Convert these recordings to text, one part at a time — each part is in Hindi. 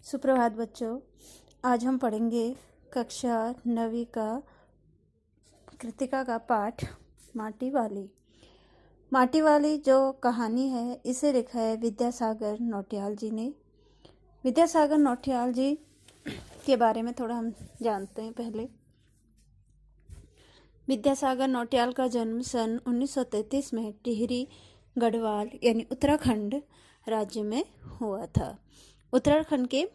सुप्रभात बच्चों। आज हम पढ़ेंगे कक्षा 9वीं का कृतिका का पाठ माटी वाली। माटी वाली जो कहानी है इसे लिखा है विद्यासागर नौटियाल जी ने। विद्यासागर नौटियाल जी के बारे में थोड़ा हम जानते हैं। पहले विद्यासागर नौटियाल का जन्म सन 1933 में टिहरी गढ़वाल यानी उत्तराखंड राज्य में हुआ था। उत्तराखंड के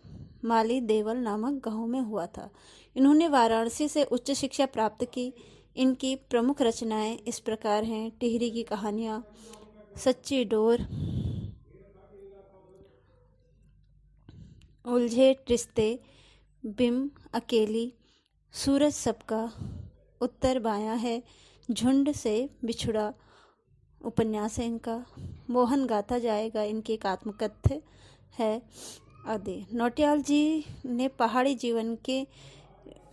माली देवल नामक गांव में हुआ था। इन्होंने वाराणसी से उच्च शिक्षा प्राप्त की। इनकी प्रमुख रचनाएं इस प्रकार हैं: टिहरी की कहानियां, सच्ची डोर, उलझे रिश्ते, बिम अकेली, सूरज सबका, उत्तर बायां है, झुंड से बिछुड़ा उपन्यास है इनका, मोहन गाथा जाएगा इनकी एक आत्मकथ्य है आदि। नौटियाल जी ने पहाड़ी जीवन के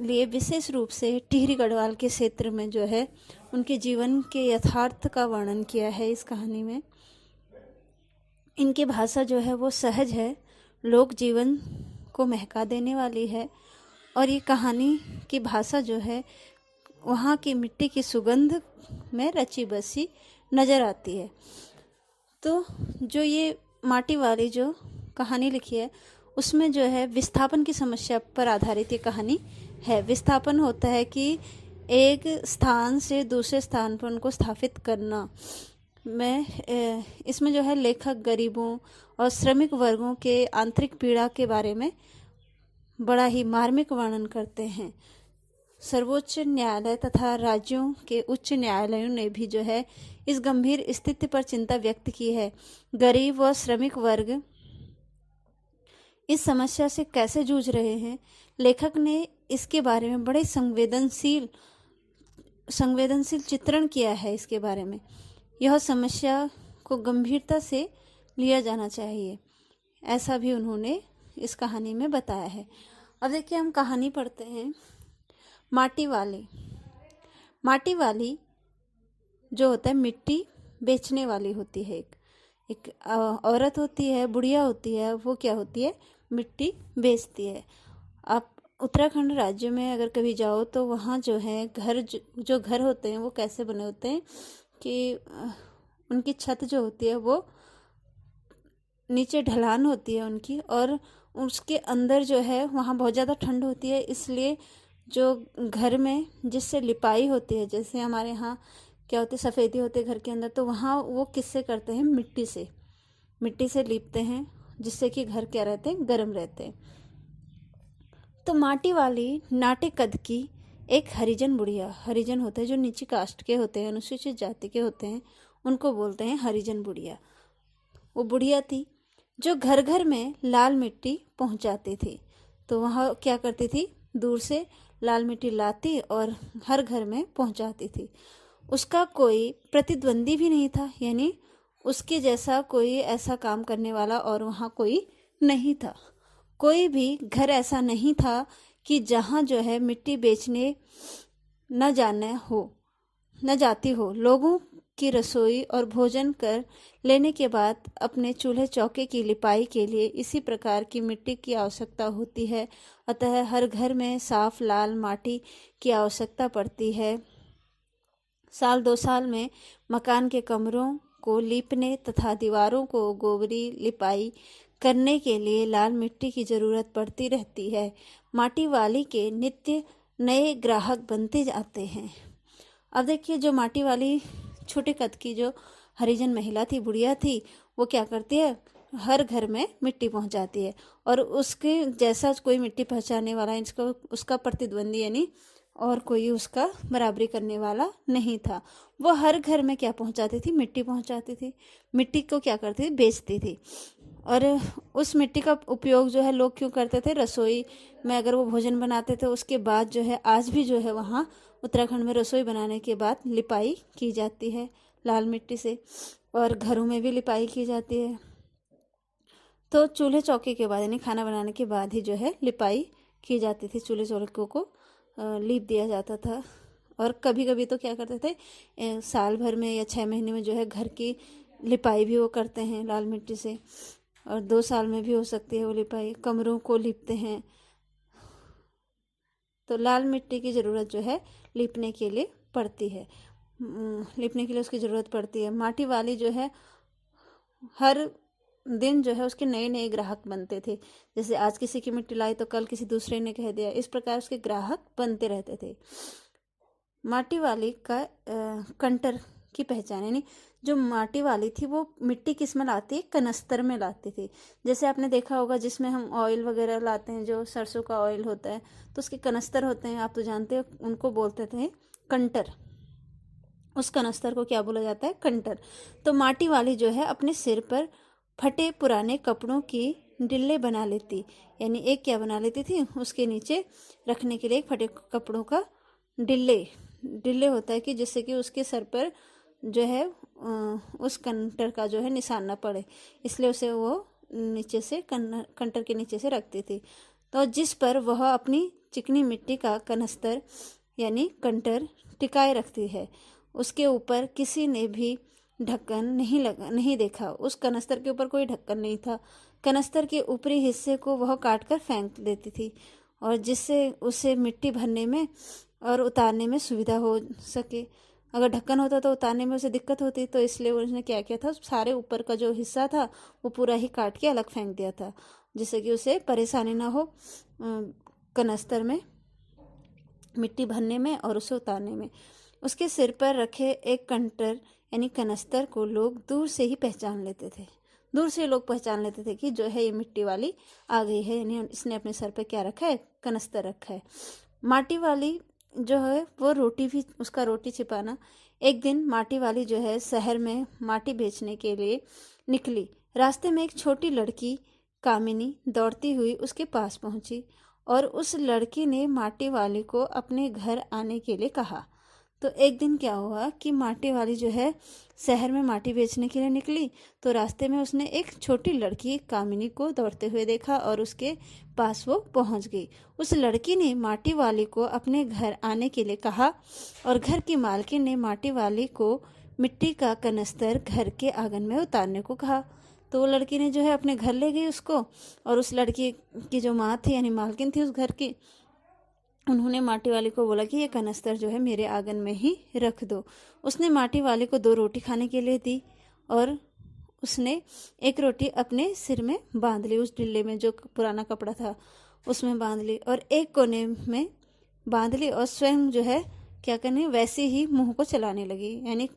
लिए विशेष रूप से टिहरी गढ़वाल के क्षेत्र में जो है उनके जीवन के यथार्थ का वर्णन किया है इस कहानी में। इनकी भाषा जो है वो सहज है, लोक जीवन को महका देने वाली है और ये कहानी की भाषा जो है वहाँ की मिट्टी की सुगंध में रची बसी नज़र आती है। तो जो ये माटी वाली जो कहानी लिखी है उसमें जो है विस्थापन की समस्या पर आधारित ये कहानी है। विस्थापन होता है कि एक स्थान से दूसरे स्थान पर उनको स्थापित करना में इसमें जो है लेखक गरीबों और श्रमिक वर्गों के आंतरिक पीड़ा के बारे में बड़ा ही मार्मिक वर्णन करते हैं। सर्वोच्च न्यायालय तथा राज्यों के उच्च न्यायालयों ने भी जो है इस गंभीर स्थिति पर चिंता व्यक्त की है। गरीब व श्रमिक वर्ग इस समस्या से कैसे जूझ रहे हैं, लेखक ने इसके बारे में बड़े संवेदनशील चित्रण किया है। इसके बारे में यह समस्या को गंभीरता से लिया जाना चाहिए, ऐसा भी उन्होंने इस कहानी में बताया है। अब देखिए हम कहानी पढ़ते हैं। माटी वाली। माटी वाली जो होता है मिट्टी बेचने वाली होती है। एक औरत होती है, बुढ़िया होती है, वो क्या होती है, मिट्टी बेचती है। आप उत्तराखंड राज्य में अगर कभी जाओ तो वहाँ जो है जो घर होते हैं वो कैसे बने होते हैं कि उनकी छत जो होती है वो नीचे ढलान होती है उनकी, और उसके अंदर जो है वहाँ बहुत ज़्यादा ठंड होती है। इसलिए जो घर में जिससे लिपाई होती है, जैसे हमारे यहाँ क्या होती है, सफ़ेदी होती है घर के अंदर, तो वहाँ वो किससे करते हैं, मिट्टी से लीपते हैं, जिससे कि घर क्या रहते हैं, गर्म रहते हैं। तो माटी वाली नाटे कद की एक हरिजन बुढ़िया, हरिजन होते हैं जो नीची कास्ट के होते हैं, अनुसूचित जाति के होते हैं, उनको बोलते हैं हरिजन बुढ़िया। वो बुढ़िया थी जो घर घर में लाल मिट्टी पहुंचाती थी। तो वह क्या करती थी, दूर से लाल मिट्टी लाती और हर घर में पहुंचाती थी। उसका कोई प्रतिद्वंदी भी नहीं था, यानी उसके जैसा कोई ऐसा काम करने वाला और वहाँ कोई नहीं था। कोई भी घर ऐसा नहीं था कि जहाँ जो है मिट्टी बेचने न जाती हो। लोगों की रसोई और भोजन कर लेने के बाद अपने चूल्हे चौके की लिपाई के लिए इसी प्रकार की मिट्टी की आवश्यकता होती है। अतः हर घर में साफ लाल माटी की आवश्यकता पड़ती है। साल 2 साल में मकान के कमरों को लीपने तथा दीवारों को गोबरी लिपाई करने के लिए लाल मिट्टी की जरूरत पड़ती रहती है। माटी वाली के नित्य नए ग्राहक बनते जाते हैं। अब देखिए जो माटी वाली छोटे कद की जो हरिजन महिला थी, बुढ़िया थी, वो क्या करती है, हर घर में मिट्टी पहुंचाती है और उसके जैसा कोई मिट्टी पहुंचाने वाला उसका प्रतिद्वंदी यानी और कोई उसका बराबरी करने वाला नहीं था। वो हर घर में क्या पहुंचाती थी, मिट्टी पहुंचाती थी। मिट्टी को क्या करती थी, बेचती थी। और उस मिट्टी का उपयोग जो है लोग क्यों करते थे, रसोई में अगर वो भोजन बनाते थे उसके बाद जो है आज भी जो है वहाँ उत्तराखंड में रसोई बनाने के बाद लिपाई की जाती है लाल मिट्टी से, और घरों में भी लिपाई की जाती है। तो चूल्हे चौके के बाद यानी खाना बनाने के बाद ही जो है लिपाई की जाती थी, चूल्हे चौकों को लीप दिया जाता था। और कभी कभी तो क्या करते थे, साल भर में या 6 महीने में जो है घर की लिपाई भी वो करते हैं लाल मिट्टी से। और 2 साल में भी हो सकती है वो लिपाई। कमरों को लीपते हैं, तो लाल मिट्टी की ज़रूरत जो है लीपने के लिए पड़ती है। लीपने के लिए उसकी ज़रूरत पड़ती है। माटी वाली जो है हर दिन जो है उसके नए नए ग्राहक बनते थे। जैसे आज किसी की मिट्टी लाई तो कल किसी दूसरे ने कह दिया, इस प्रकार उसके ग्राहक बनते रहते थे। माटी वाली का कंटर की पहचान, यानी जो माटी वाली थी वो मिट्टी किस में लाती है, कनस्तर में लाती थी। जैसे आपने देखा होगा जिसमें हम ऑयल वगैरह लाते हैं, जो सरसों का ऑयल होता है तो उसके कनस्तर होते हैं, आप तो जानते हो, उनको बोलते थे कंटर। उस कनस्तर को क्या बोला जाता है, कंटर। तो माटी वाली जो है अपने सिर पर फटे पुराने कपड़ों की डिल्ले बना लेती, यानी एक क्या बना लेती थी, उसके नीचे रखने के लिए एक फटे कपड़ों का डिल्ले होता है कि जिससे कि उसके सर पर जो है उस कंटर का जो है निशान ना पड़े, इसलिए उसे वो नीचे से कंटर के नीचे से रखती थी। तो जिस पर वह अपनी चिकनी मिट्टी का कनस्तर यानी कंटर टिकाए रखती है, उसके ऊपर किसी ने भी ढक्कन नहीं देखा। उस कनस्तर के ऊपर कोई ढक्कन नहीं था। कनस्तर के ऊपरी हिस्से को वह काटकर फेंक देती थी, और जिससे उसे मिट्टी भरने में और उतारने में सुविधा हो सके। अगर ढक्कन होता तो उतारने में उसे दिक्कत होती, तो इसलिए उसने क्या किया था, सारे ऊपर का जो हिस्सा था वो पूरा ही काट के अलग फेंक दिया था, जिससे कि उसे परेशानी ना हो कनस्तर में मिट्टी भरने में और उसे उतारने में। उसके सिर पर रखे एक कंटर यानी कनस्तर को लोग दूर से ही पहचान लेते थे। दूर से लोग पहचान लेते थे कि जो है ये मिट्टी वाली आ गई है, यानी इसने अपने सर पर क्या रखा है, कनस्तर रखा है। माटी वाली जो है वो रोटी भी, उसका रोटी छिपाना। एक दिन माटी वाली जो है शहर में माटी बेचने के लिए निकली। रास्ते में एक छोटी लड़की कामिनी दौड़ती हुई उसके पास पहुंची, और उस लड़की ने माटी वाली को अपने घर आने के लिए कहा। तो एक दिन क्या हुआ कि माटी वाली जो है शहर में माटी बेचने के लिए निकली, तो रास्ते में उसने एक छोटी लड़की कामिनी को दौड़ते हुए देखा और उसके पास वो पहुंच गई। उस लड़की ने माटी वाली को अपने घर आने के लिए कहा, और घर की मालकिन ने माटी वाली को मिट्टी का कनस्तर घर के आंगन में उतारने को कहा। तो वो लड़की ने जो है अपने घर ले गई उसको, और उस लड़की की जो माँ थी यानी मालकिन थी उस घर की, उन्होंने माटी वाली को बोला कि ये कनस्तर जो है मेरे आंगन में ही रख दो। उसने माटी वाली को 2 रोटी खाने के लिए दी, और उसने एक रोटी अपने सिर में बांध ली, उस डिल्ले में जो पुराना कपड़ा था उसमें बांध ली, और एक कोने में बांध ली, और स्वयं जो है क्या करने, वैसे ही मुंह को चलाने लगी, यानी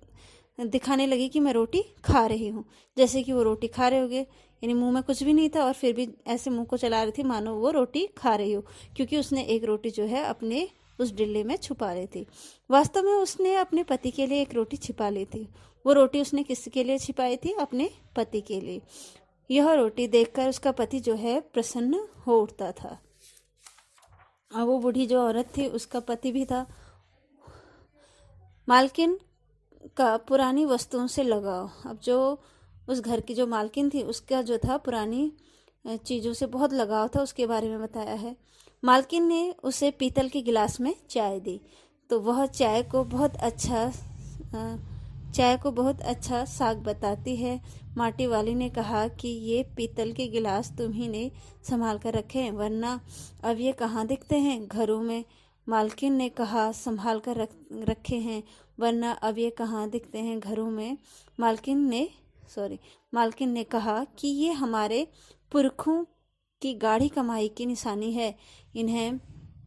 दिखाने लगी कि मैं रोटी खा रही हूँ। जैसे कि वो रोटी खा रहे होगे, यानी मुंह में कुछ भी नहीं था और फिर भी ऐसे मुंह को चला रही थी मानो वो रोटी खा रही हो, क्योंकि उसने एक रोटी जो है अपने उस डिल्ले में छुपा रही थी। वास्तव में उसने अपने पति के लिए एक रोटी छिपा ली थी। वो रोटी उसने किसके लिए छिपाई थी, अपने पति के लिए। यह रोटी देखकर उसका पति जो है प्रसन्न हो उठता था। और वो बूढ़ी जो औरत थी उसका पति भी था। मालकिन का पुरानी वस्तुओं से लगाव। अब जो उस घर की जो मालकिन थी उसका जो था पुरानी चीज़ों से बहुत लगाव था, उसके बारे में बताया है। मालकिन ने उसे पीतल के गिलास में चाय दी, तो वह चाय को बहुत अच्छा साग बताती है। माटी वाली ने कहा कि ये पीतल के गिलास तुम्ही ने संभाल कर रखे हैं, वरना अब ये कहाँ दिखते हैं घरों में। मालकिन ने कहा संभाल कर रखे हैं, वरना अब ये कहाँ दिखते हैं घरों में। मालकिन ने कहा कि ये हमारे पुरखों की गाढ़ी कमाई की निशानी है।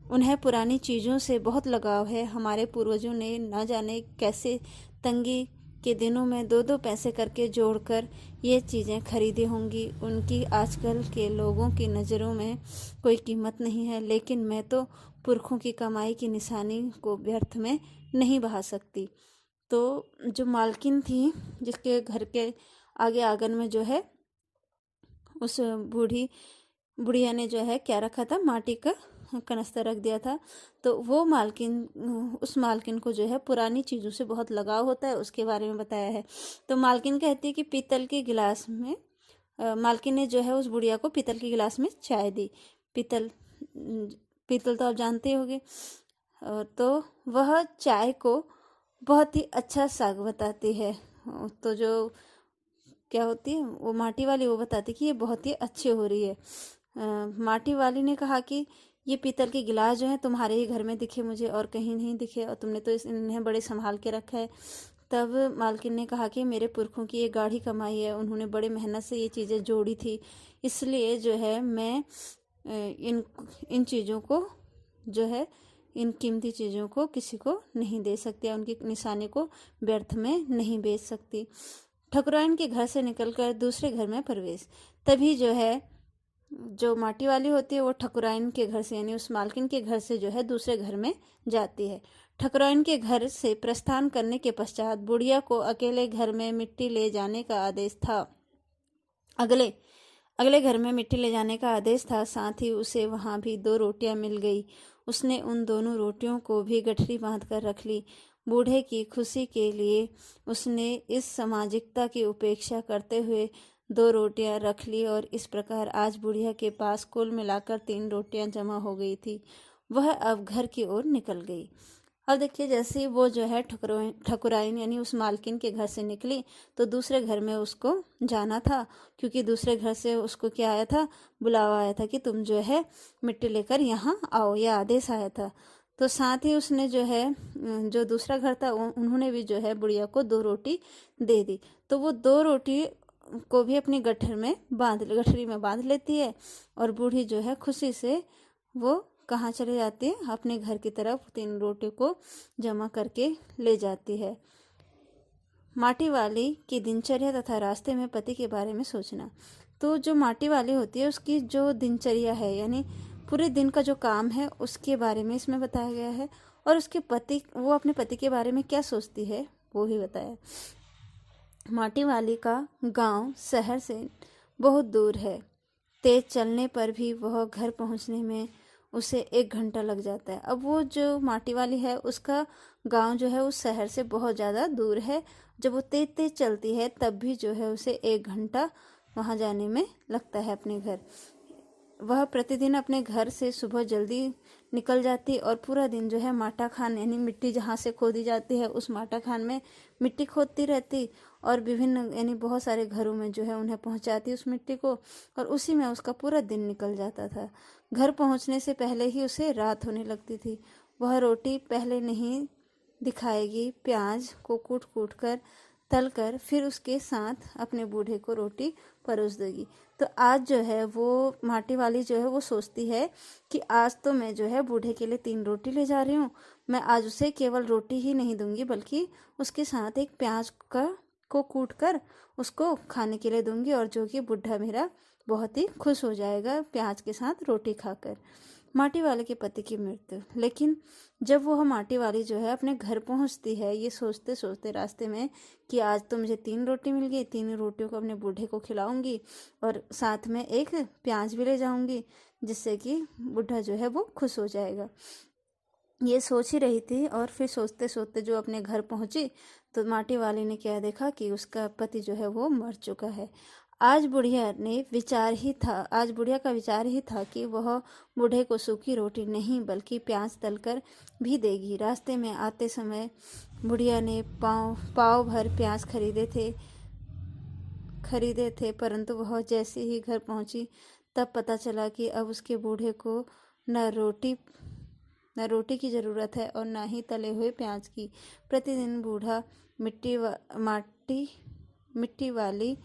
उन्हें पुरानी चीज़ों से बहुत लगाव है। हमारे पूर्वजों ने न जाने कैसे तंगी के दिनों में 2-2 पैसे करके जोड़कर ये चीज़ें खरीदी होंगी। उनकी आजकल के लोगों की नज़रों में कोई कीमत नहीं है, लेकिन मैं तो पुरखों की कमाई की निशानी को व्यर्थ में नहीं बहा सकती। तो जो मालकिन थी जिसके घर के आगे आंगन में जो है उस बुढ़िया ने जो है क्या रखा था, माटी का कनस्तर रख दिया था। तो वो उस मालकिन को जो है पुरानी चीज़ों से बहुत लगाव होता है, उसके बारे में बताया है। तो मालकिन कहती है कि पीतल के गिलास में मालकिन ने जो है उस बुढ़िया को पीतल के गिलास में चाय दी। पीतल तो आप जानते होंगे। तो वह चाय को बहुत ही अच्छा साग बताती है। तो जो क्या होती है, वो माटी वाली वो बताती कि ये बहुत ही अच्छी हो रही है। माटी वाली ने कहा कि ये पीतल के गिलास जो है तुम्हारे ही घर में दिखे मुझे, और कहीं नहीं दिखे, और तुमने तो इन्हें बड़े संभाल के रखा है। तब मालकिन ने कहा कि मेरे पुरखों की ये गाढ़ी कमाई है, उन्होंने बड़े मेहनत से ये चीज़ें जोड़ी थी, इसलिए जो है मैं इन इन चीज़ों को जो है, इन कीमती चीज़ों को किसी को नहीं दे सकती, उनकी निशानी को व्यर्थ में नहीं बेच सकती। ठकुराइन के घर से निकलकर दूसरे घर में प्रवेश। तभी जो है जो माटी वाली होती है वो ठकुराइन के घर से यानी उस मालकिन के घर से जो है दूसरे घर में जाती है। ठकुराइन के घर से प्रस्थान करने के पश्चात बुढ़िया को अकेले घर में मिट्टी ले जाने का आदेश था। अगले घर में मिट्टी ले जाने का आदेश था। साथ ही उसे वहां भी 2 रोटियां मिल गई। उसने उन दोनों रोटियों को भी गठरी बांध कर रख ली। बूढ़े की खुशी के लिए उसने इस सामाजिकता की उपेक्षा करते हुए 2 रोटियां रख ली, और इस प्रकार आज बुढ़िया के पास कुल मिलाकर 3 रोटियां जमा हो गई थी। वह अब घर की ओर निकल गई। अब देखिए, जैसे वो जो है ठकुराइन यानी उस मालकिन के घर से निकली तो दूसरे घर में उसको जाना था, क्योंकि दूसरे घर से उसको क्या आया था, बुलावा आया था कि तुम जो है मिट्टी लेकर यहाँ आओ, यह आदेश आया था। तो साथ ही उसने जो है, जो दूसरा घर था उन्होंने भी जो है बुढ़िया को 2 रोटी दे दी। तो वो 2 रोटी को भी अपनी गठरी में बांध लेती है, और बूढ़ी जो है खुशी से वो कहाँ चले जाती है, अपने घर की तरफ 3 रोटी को जमा करके ले जाती है। माटी वाली की दिनचर्या तथा रास्ते में पति के बारे में सोचना। तो जो माटी वाली होती है उसकी जो दिनचर्या है यानी पूरे दिन का जो काम है उसके बारे में इसमें बताया गया है, और उसके पति, वो अपने पति के बारे में क्या सोचती है वो भी बताया। माटी वाली का गांव शहर से बहुत दूर है। तेज चलने पर भी वह घर पहुंचने में उसे 1 घंटा लग जाता है। अब वो जो माटी वाली है उसका गांव जो है उस शहर से बहुत ज़्यादा दूर है। जब वो तेज तेज चलती है तब भी जो है उसे 1 घंटा वहाँ जाने में लगता है अपने घर। वह प्रतिदिन अपने घर से सुबह जल्दी निकल जाती और पूरा दिन जो है माटा खान यानी मिट्टी जहाँ से खोदी जाती है उस माटा खान में मिट्टी खोदती रहती, और विभिन्न यानी बहुत सारे घरों में जो है उन्हें पहुँचाती उस मिट्टी को, और उसी में उसका पूरा दिन निकल जाता था। घर पहुँचने से पहले ही उसे रात होने लगती थी। वह रोटी पहले नहीं दिखाएगी, प्याज को कूट कूट कर तल कर फिर उसके साथ अपने बूढ़े को रोटी परोस देगी। तो आज जो है वो माटी वाली जो है वो सोचती है कि आज तो मैं जो है बूढ़े के लिए 3 रोटी ले जा रही हूँ, मैं आज उसे केवल रोटी ही नहीं दूंगी बल्कि उसके साथ एक प्याज को कूट कर उसको खाने के लिए दूंगी, और जो कि बूढ़ा मेरा बहुत ही खुश हो जाएगा प्याज के साथ रोटी खाकर। माटी वाले के पति की मृत्यु। लेकिन जब वह माटी वाली जो है अपने घर पहुंचती है ये सोचते सोचते रास्ते में कि आज तो मुझे 3 रोटी मिल गई, 3 रोटियों को अपने बूढ़े को खिलाऊंगी और साथ में एक प्याज भी ले जाऊंगी जिससे कि बूढ़ा जो है वो खुश हो जाएगा। ये सोच ही रही थी, और फिर सोचते सोचते जो अपने घर पहुंची तो माटी वाली ने क्या देखा कि उसका पति जो है वो मर चुका है। आज बुढ़िया का विचार ही था कि वह बूढ़े को सूखी रोटी नहीं बल्कि प्याज तलकर भी देगी। रास्ते में आते समय बुढ़िया ने पाव भर प्याज खरीदे थे, परंतु वह जैसे ही घर पहुंची तब पता चला कि अब उसके बूढ़े को न रोटी की ज़रूरत है और न ही तले हुए प्याज की। प्रतिदिन बूढ़ा मिट्टी वाली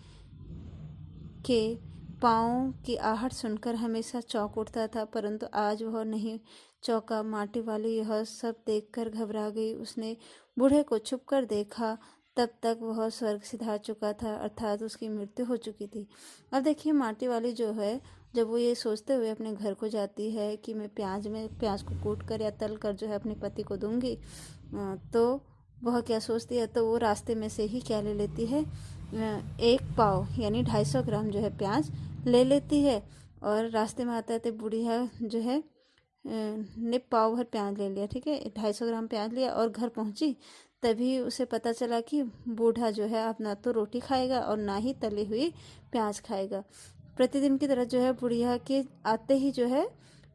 के पाँव की आहट सुनकर हमेशा चौंक उठता था, परंतु आज वह नहीं चौंका। माटी वाली यह सब देखकर घबरा गई। उसने बूढ़े को छुप कर देखा, तब तक वह स्वर्ग सिधार चुका था, अर्थात उसकी मृत्यु हो चुकी थी। अब देखिए, माटी वाली जो है जब वो ये सोचते हुए अपने घर को जाती है कि मैं प्याज को कूट कर या तल कर जो है अपने पति को दूंगी, तो वह क्या सोचती है, तो वो रास्ते में से ही क्या ले लेती है, 1 पाव यानी 250 ग्राम जो है प्याज ले लेती है। और रास्ते में आते आते बुढ़िया जो है ने पाव भर प्याज ले लिया, ठीक है, 250 ग्राम प्याज लिया और घर पहुंची। तभी उसे पता चला कि बूढ़ा जो है अब ना तो रोटी खाएगा और ना ही तली हुई प्याज खाएगा। प्रतिदिन की तरह जो है बुढ़िया के आते ही जो है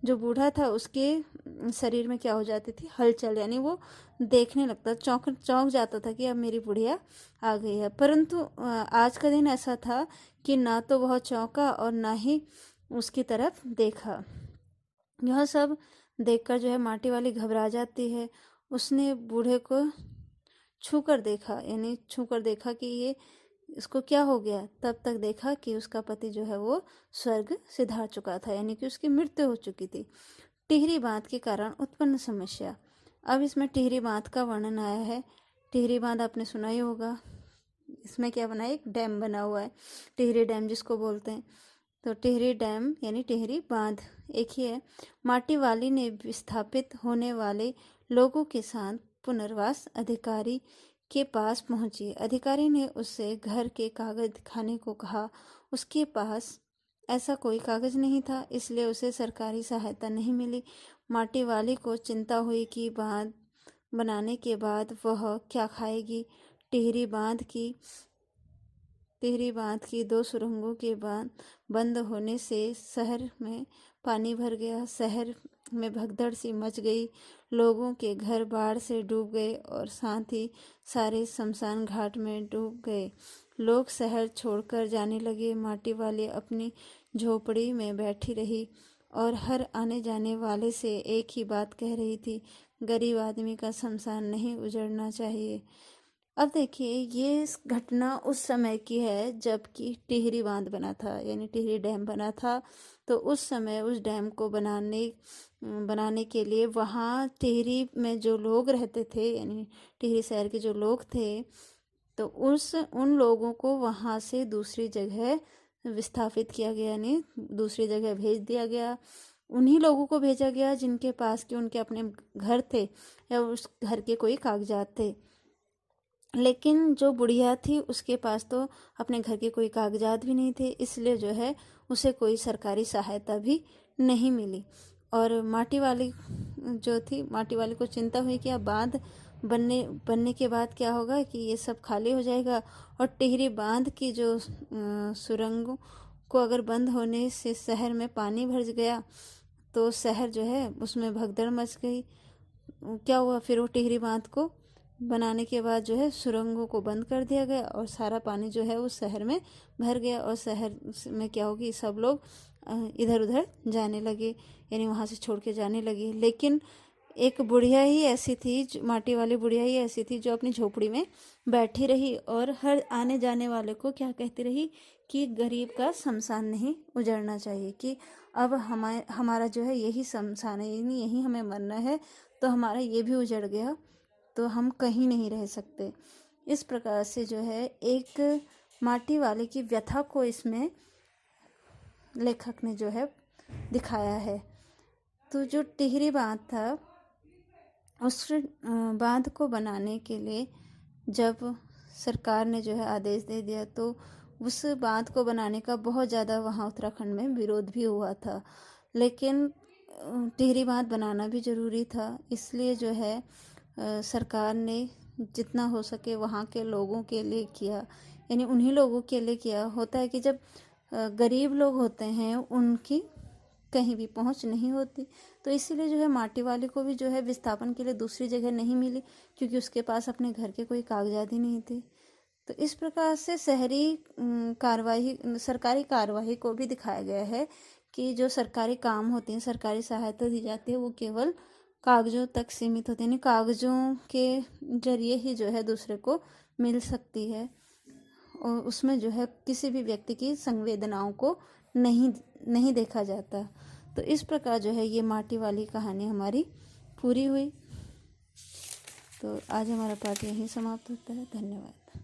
जो बूढ़ा था उसके शरीर में क्या हो जाती थी, हलचल, यानी वो देखने लगता, चौंक जाता था कि अब मेरी बुढ़िया आ गई है। परंतु आज का दिन ऐसा था कि ना तो वह चौंका और ना ही उसकी तरफ देखा। यह सब देखकर जो है माटी वाली घबरा जाती है। उसने बूढ़े को छू कर देखा, यानी छू कर देखा कि ये इसको क्या हो गया। तब तक देखा कि उसका पति जो है वो स्वर्ग सिधार चुका था, यानी कि उसकी मृत्यु हो चुकी थी। टिहरी बांध के कारण उत्पन्न समस्या। अब इसमें टिहरी बांध का वर्णन आया है। टिहरी बांध आपने सुना ही होगा। इसमें क्या बना है, एक डैम बना हुआ है, टिहरी डैम जिसको बोलते हैं। तो टिहरी डैम यानी टिहरी बांध एक ही है। माटी वाली ने विस्थापित होने वाले लोगों के साथ पुनर्वास अधिकारी के पास पहुंची। अधिकारी ने उससे घर के कागज दिखाने को कहा। उसके पास ऐसा कोई कागज नहीं था, इसलिए उसे सरकारी सहायता नहीं मिली। माटी वाली को चिंता हुई कि बांध बनाने के बाद वह क्या खाएगी। टिहरी बांध की 2 सुरंगों के बंद होने से शहर में पानी भर गया। शहर में भगदड़ सी मच गई। लोगों के घर बाढ़ से डूब गए और साथ ही सारे शमशान घाट में डूब गए। लोग शहर छोड़कर जाने लगे। माटी वाली अपनी झोपड़ी में बैठी रही और हर आने जाने वाले से एक ही बात कह रही थी, गरीब आदमी का शमशान नहीं उजड़ना चाहिए। अब देखिए, ये घटना उस समय की है जबकि टिहरी बांध बना था, यानी टिहरी डैम बना था। तो उस समय उस डैम को बनाने के लिए वहाँ टिहरी में जो लोग रहते थे, यानी टिहरी शहर के जो लोग थे, तो उन लोगों को वहाँ से दूसरी जगह विस्थापित किया गया, यानी दूसरी जगह भेज दिया गया। उन्हीं लोगों को भेजा गया जिनके पास कि उनके अपने घर थे या उस घर के कोई कागजात थे। लेकिन जो बुढ़िया थी उसके पास तो अपने घर के कोई कागजात भी नहीं थे, इसलिए जो है उसे कोई सरकारी सहायता भी नहीं मिली। और माटी वाली को चिंता हुई कि अब बांध बनने के बाद क्या होगा, कि ये सब खाली हो जाएगा। और टिहरी बांध की जो सुरंगों को अगर बंद होने से शहर में पानी भर गया तो शहर जो है उसमें भगदड़ मच गई। क्या हुआ फिर, वो टिहरी बांध को बनाने के बाद जो है सुरंगों को बंद कर दिया गया और सारा पानी जो है उस शहर में भर गया। और शहर में क्या होगी, सब लोग इधर उधर जाने लगे, यानी वहाँ से छोड़ के जाने लगे। लेकिन एक बुढ़िया ही ऐसी थी, माटी वाली बुढ़िया ही ऐसी थी जो अपनी झोपड़ी में बैठी रही और हर आने जाने वाले को क्या कहती रही कि गरीब का शमशान नहीं उजड़ना चाहिए, कि अब हमारा जो है यही शमशान है, यानी यही हमें मरना है। तो हमारा ये भी उजड़ गया तो हम कहीं नहीं रह सकते। इस प्रकार से जो है एक माटी वाले की व्यथा को इसमें लेखक ने जो है दिखाया है। तो जो टिहरी बांध था, उस बांध को बनाने के लिए जब सरकार ने जो है आदेश दे दिया तो उस बांध को बनाने का बहुत ज़्यादा वहाँ उत्तराखंड में विरोध भी हुआ था। लेकिन टिहरी बांध बनाना भी ज़रूरी था, इसलिए जो है सरकार ने जितना हो सके वहाँ के लोगों के लिए किया, यानी उन्हीं लोगों के लिए किया। होता है कि जब गरीब लोग होते हैं उनकी कहीं भी पहुँच नहीं होती, तो इसीलिए जो है माटी वाले को भी जो है विस्थापन के लिए दूसरी जगह नहीं मिली, क्योंकि उसके पास अपने घर के कोई कागजात ही नहीं थे। तो इस प्रकार से सरकारी कार्यवाही को भी दिखाया गया है कि जो सरकारी काम होते हैं, सरकारी सहायता दी जाती है, वो केवल कागजों तक सीमित होते हैं, यानी कागजों के जरिए ही जो है दूसरे को मिल सकती है और उसमें जो है किसी भी व्यक्ति की संवेदनाओं को नहीं देखा जाता। तो इस प्रकार जो है ये माटी वाली कहानी हमारी पूरी हुई। तो आज हमारा पाठ यहीं समाप्त होता है। धन्यवाद।